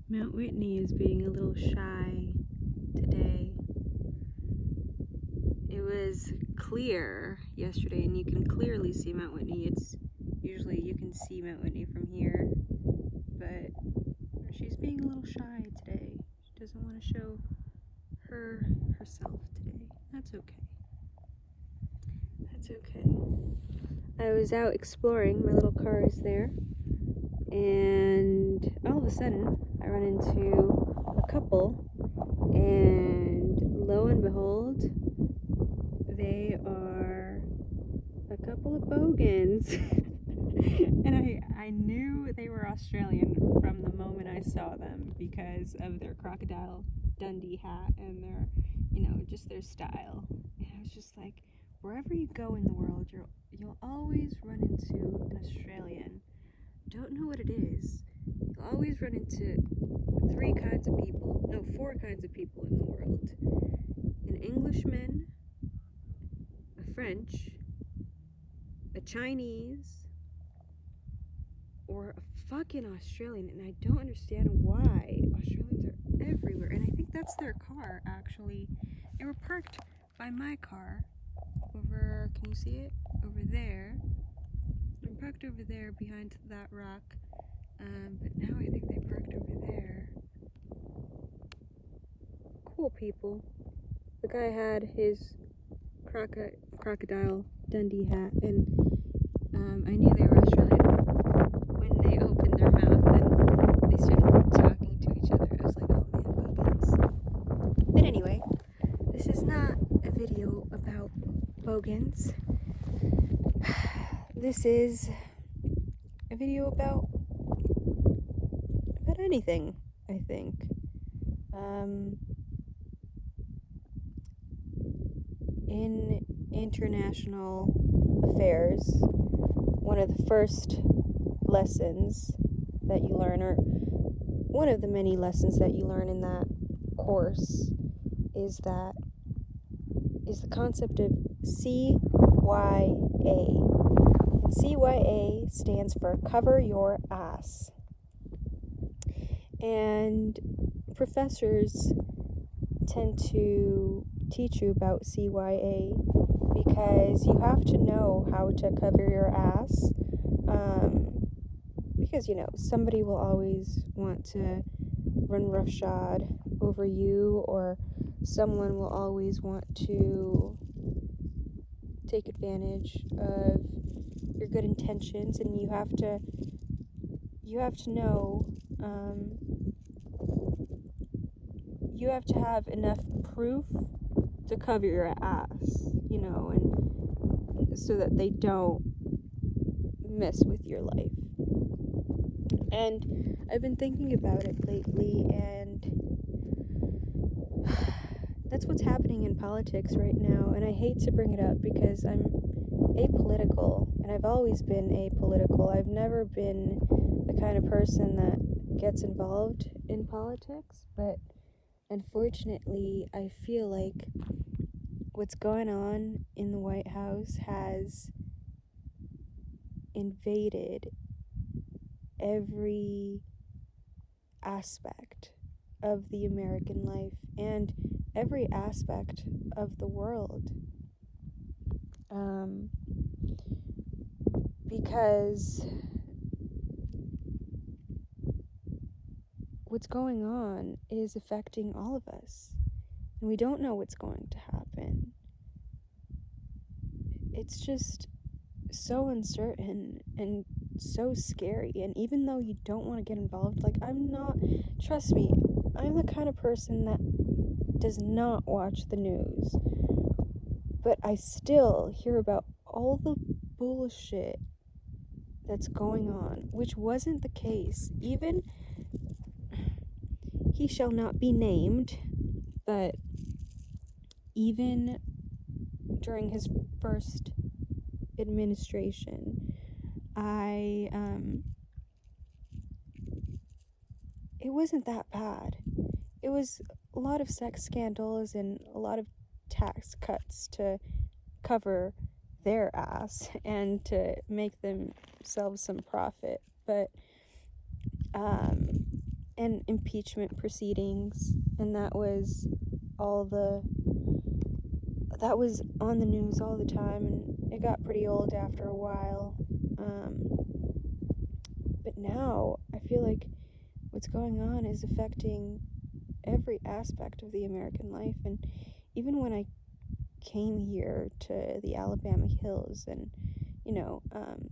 Mount Whitney is being a little shy today. It was clear yesterday, and you can clearly see Mount Whitney. It's usually you can see Mount Whitney from here, but she's being a little shy today. She doesn't want to show herself today. That's okay. That's okay. I was out exploring. My little car is there, and all of a sudden I run into a couple, and lo and behold, they are a couple of bogans. And I knew they were Australian from the moment I saw them because of their Crocodile Dundee hat and their, just their style. And I was just like, wherever you go in the world, you'll always run into an Australian. Don't know what it is. You'll always run into four kinds of people in the world. An Englishman, a French, a Chinese, or a fucking Australian. And I don't understand why Australians are everywhere. And I think that's their car, actually. They were parked by my car over, can you see it? Over there. They're parked over there behind that rock. But now I think they parked over there. Cool people. The guy had his Crocodile Dundee hat, and I knew they were Australian when they opened their mouth and they started talking to each other. I was like, oh man, bogans. But anyway, this is not a video about bogans. This is a video about anything, I think. In international affairs, one of the first lessons that you learn, or one of the many lessons that you learn in that course, is the concept of CYA. And CYA stands for cover your ass. And professors tend to teach you about CYA because you have to know how to cover your ass, because somebody will always want to run roughshod over you, or someone will always want to take advantage of your good intentions, and you have to know, you have to have enough proof to cover your ass, and so that they don't mess with your life. And I've been thinking about it lately, and that's what's happening in politics right now. And I hate to bring it up because I'm apolitical, and I've always been apolitical. I've never been the kind of person that gets involved in politics, but unfortunately, I feel like what's going on in the White House has invaded every aspect of the American life and every aspect of the world. Because what's going on is affecting all of us, and we don't know what's going to happen. It's just so uncertain and so scary. And even though you don't want to get involved, trust me, I'm the kind of person that does not watch the news, but I still hear about all the bullshit that's going on, which wasn't the case. Even, he shall not be named, but even during his first administration, it wasn't that bad. It was a lot of sex scandals and a lot of tax cuts to cover their ass and to make themselves some profit. But and impeachment proceedings, and that was on the news all the time, and it got pretty old after a while. But now I feel like what's going on is affecting every aspect of the American life. And even when I came here to the Alabama Hills, and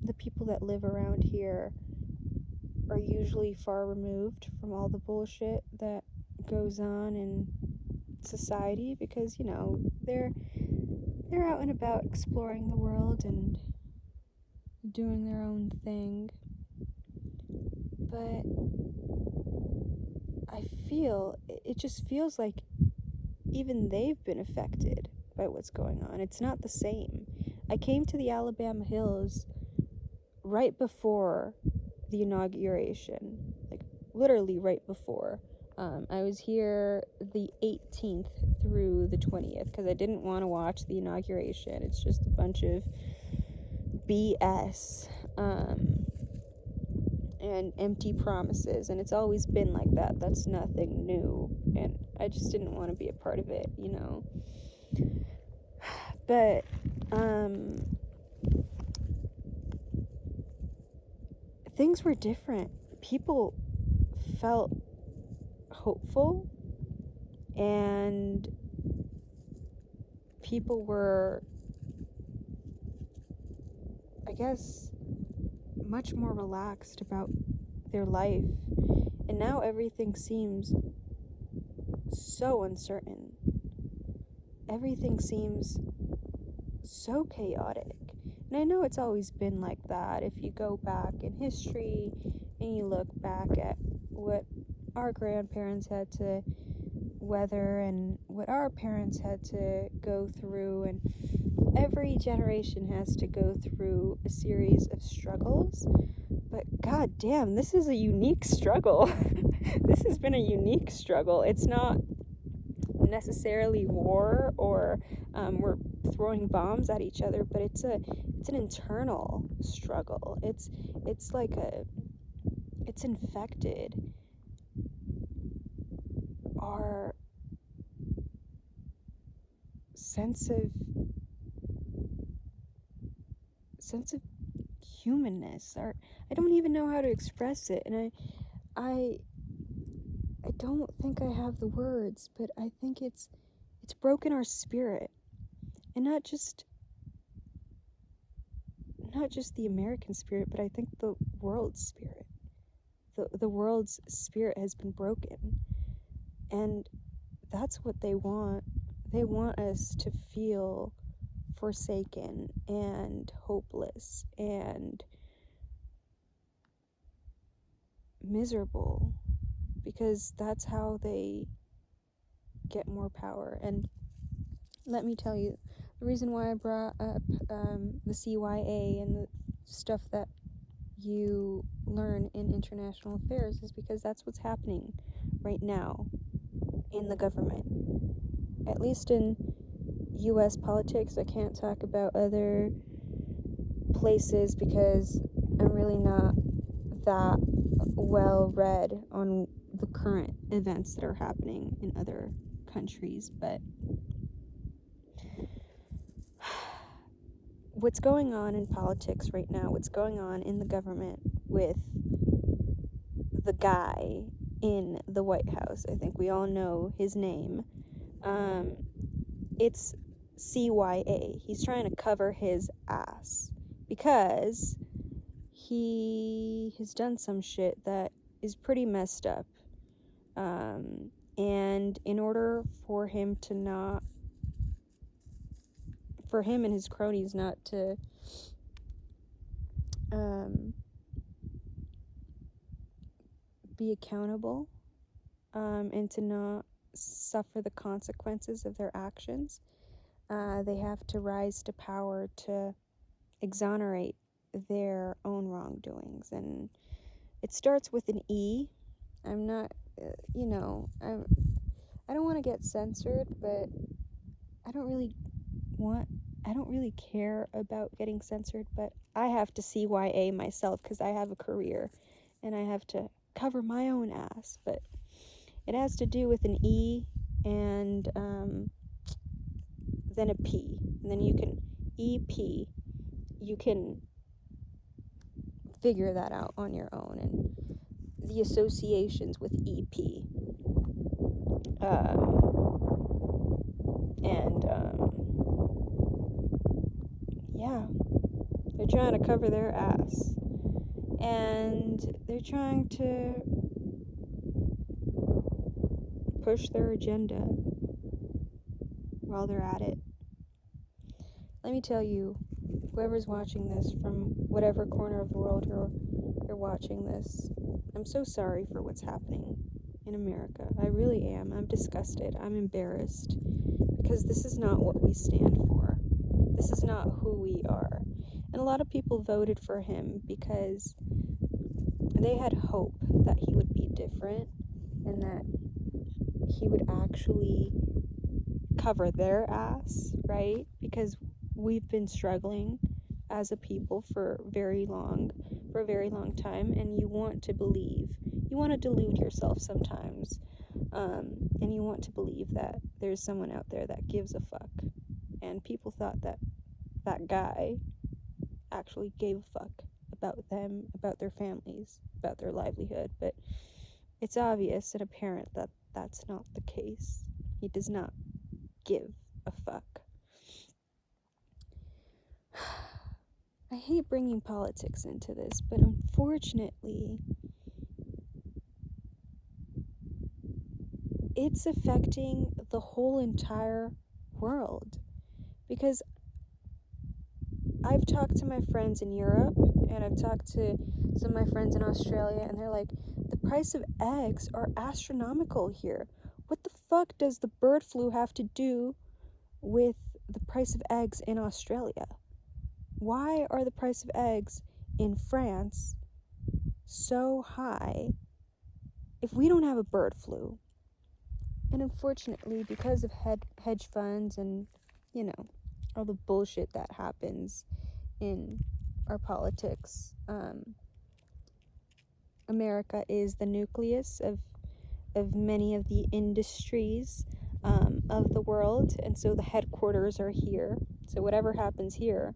the people that live around here are usually far removed from all the bullshit that goes on in society, because they're out and about exploring the world and doing their own thing. But it just feels like even they've been affected by what's going on. It's not the same. I came to the Alabama Hills right before the inauguration, like literally right before. I was here the 18th through the 20th because I didn't want to watch the inauguration. It's just a bunch of BS and empty promises, and it's always been like that. That's nothing new, and I just didn't want to be a part of it, But things were different. People felt hopeful, and people were, I guess, much more relaxed about their life. And now everything seems so uncertain. Everything seems so chaotic. And I know it's always been like that. If you go back in history and you look back at what our grandparents had to weather and what our parents had to go through, and every generation has to go through a series of struggles. But god damn, this is a unique struggle. This has been a unique struggle. It's not necessarily war or we're throwing bombs at each other, but it's an internal struggle. It's infected our sense of humanness. Or I don't even know how to express it, and I don't think I have the words, but I think it's broken our spirit, and not just the American spirit, but I think the world's spirit. The world's spirit has been broken, and that's what they want. They want us to feel forsaken and hopeless and miserable, because that's how they get more power. And let me tell you, the reason why I brought up the CYA and the stuff that you learn in international affairs is because that's what's happening right now in the government. At least in US politics. I can't talk about other places because I'm really not that well read on the current events that are happening in other countries. But what's going on in politics right now, what's going on in the government with the guy in the White House, I think we all know his name. It's CYA. He's trying to cover his ass because he has done some shit that is pretty messed up. And in order for him and his cronies not to be accountable, and to not suffer the consequences of their actions, they have to rise to power to exonerate their own wrongdoings. And it starts with an E. I'm not, I don't want to get censored, but I don't really care about getting censored, but I have to CYA myself because I have a career and I have to cover my own ass, but it has to do with an E and then a P, and then you can EP. You can figure that out on your own, and the associations with EP. Yeah, they're trying to cover their ass, and they're trying to push their agenda while they're at it. Let me tell you, whoever's watching this from whatever corner of the world you're watching this, I'm so sorry for what's happening in America. I really am. I'm disgusted. I'm embarrassed, because this is not what we stand for. This is not who we are. And a lot of people voted for him because they had hope that he would be different and that he would actually cover their ass, right? Because we've been struggling as a people for a very long time, and you want to believe, you want to delude yourself sometimes, and you want to believe that there's someone out there that gives a fuck, and people thought that that guy actually gave a fuck about them, about their families, about their livelihood, but it's obvious and apparent that that's not the case. He does not give a fuck. I hate bringing politics into this, but unfortunately, it's affecting the whole entire world. Because I've talked to my friends in Europe, and I've talked to some of my friends in Australia, and they're like, the price of eggs are astronomical here. What the fuck does the bird flu have to do with the price of eggs in Australia? Why are the price of eggs in France so high if we don't have a bird flu? And unfortunately, because of hedge funds and, you know, all the bullshit that happens in our politics, America is the nucleus of many of the industries of the world, and so the headquarters are here. So whatever happens here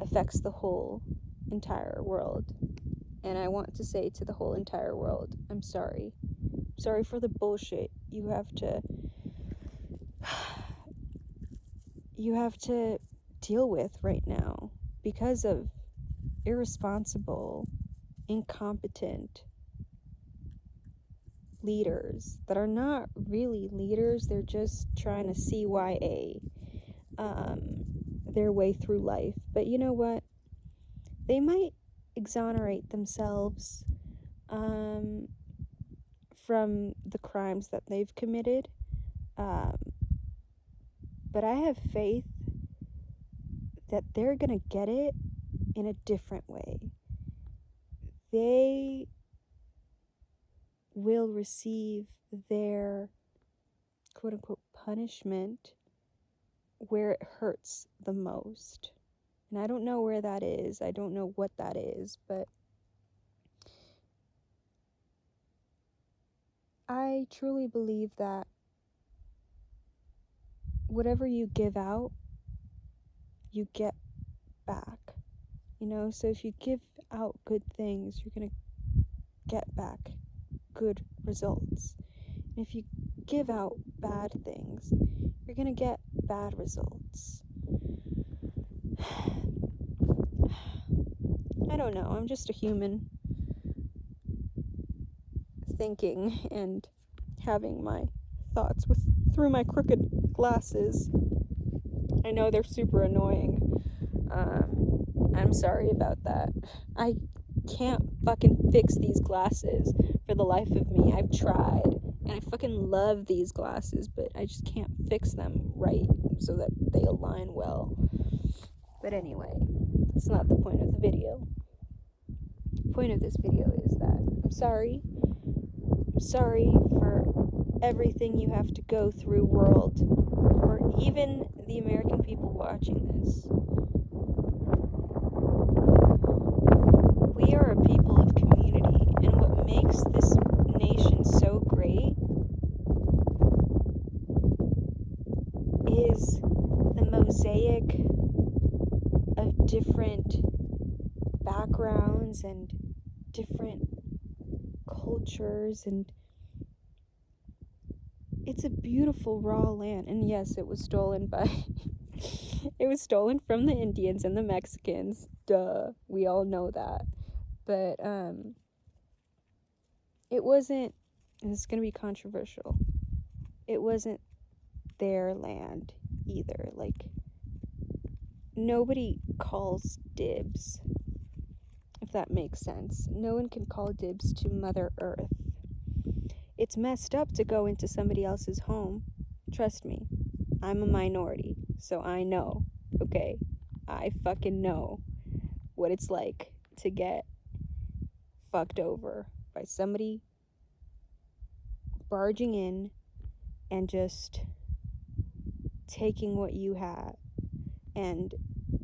affects the whole entire world. And I want to say to the whole entire world, I'm sorry. Sorry for the bullshit you have to deal with right now because of irresponsible, incompetent leaders that are not really leaders. They're just trying to CYA their way through life. But you know what? They might exonerate themselves from the crimes that they've committed. But I have faith that they're gonna get it in a different way. They will receive their quote-unquote punishment where it hurts the most. And I don't know where that is. I don't know what that is, but I truly believe that whatever you give out, you get back. You know, so if you give out good things, you're gonna get back good results. And if you give out bad things, you're gonna get bad results. I don't know, I'm just a human thinking and having my thoughts through my crooked glasses. I know they're super annoying. I'm sorry about that. I can't fucking fix these glasses for the life of me. I've tried, and I fucking love these glasses, but I just can't fix them right so that they align well. But anyway, that's not the point of the video. The point of this video is that I'm sorry. I'm sorry for everything you have to go through, world, or even the American people watching this. We are a people of community, and what makes towns and different cultures, and it's a beautiful raw land. And yes, it was stolen by it was stolen from the Indians and the Mexicans. Duh, we all know that. But it wasn't, and it's gonna be controversial, it wasn't their land either. Like, nobody calls dibs, if that makes sense. No one can call dibs to Mother Earth. It's messed up to go into somebody else's home. Trust me, I'm a minority, so I know, okay? I fucking know what it's like to get fucked over by somebody barging in and just taking what you have, and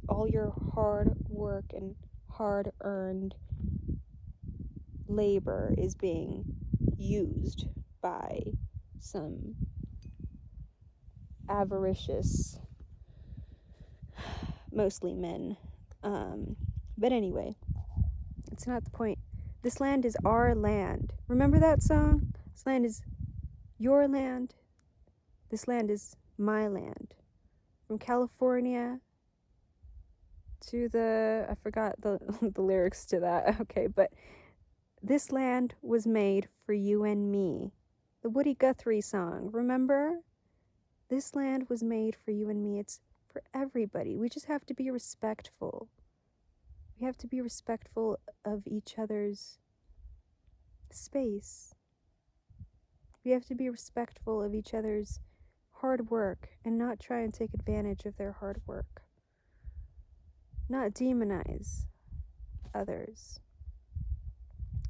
all your hard work and hard-earned labor is being used by some avaricious, mostly men. But anyway, it's not the point. This land is our land. Remember that song? This land is your land. This land is my land. From California to I forgot the the lyrics to that. Okay, but this land was made for you and me. The Woody Guthrie song, remember? This land was made for you and me. It's for everybody. We just have to be respectful. We have to be respectful of each other's space. We have to be respectful of each other's hard work and not try and take advantage of their hard work. Not demonize others.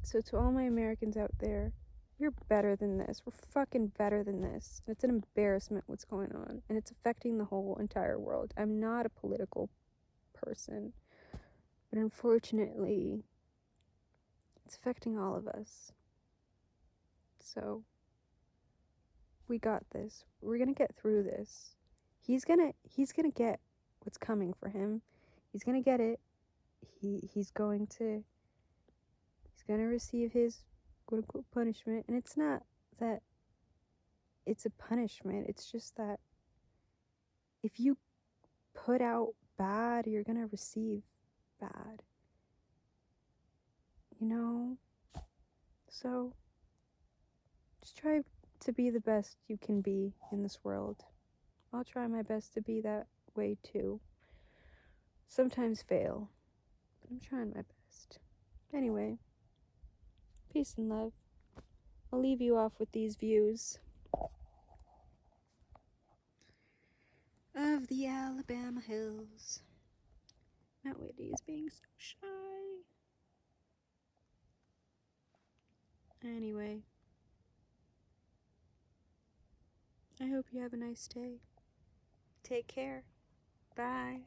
So to all my Americans out there, we're better than this. We're fucking better than this. And it's an embarrassment what's going on. And it's affecting the whole entire world. I'm not a political person. But unfortunately, it's affecting all of us. So, we got this. We're gonna get through this. He's gonna get what's coming for him. He's gonna get it. He's gonna receive his quote-unquote punishment. And it's not that it's a punishment. It's just that if you put out bad, you're gonna receive bad. You know? So, just try to be the best you can be in this world. I'll try my best to be that way too. Sometimes fail, but I'm trying my best. Anyway, peace and love. I'll leave you off with these views of the Alabama hills. Matt Whitney is being so shy. Anyway, I hope you have a nice day. Take care. Bye.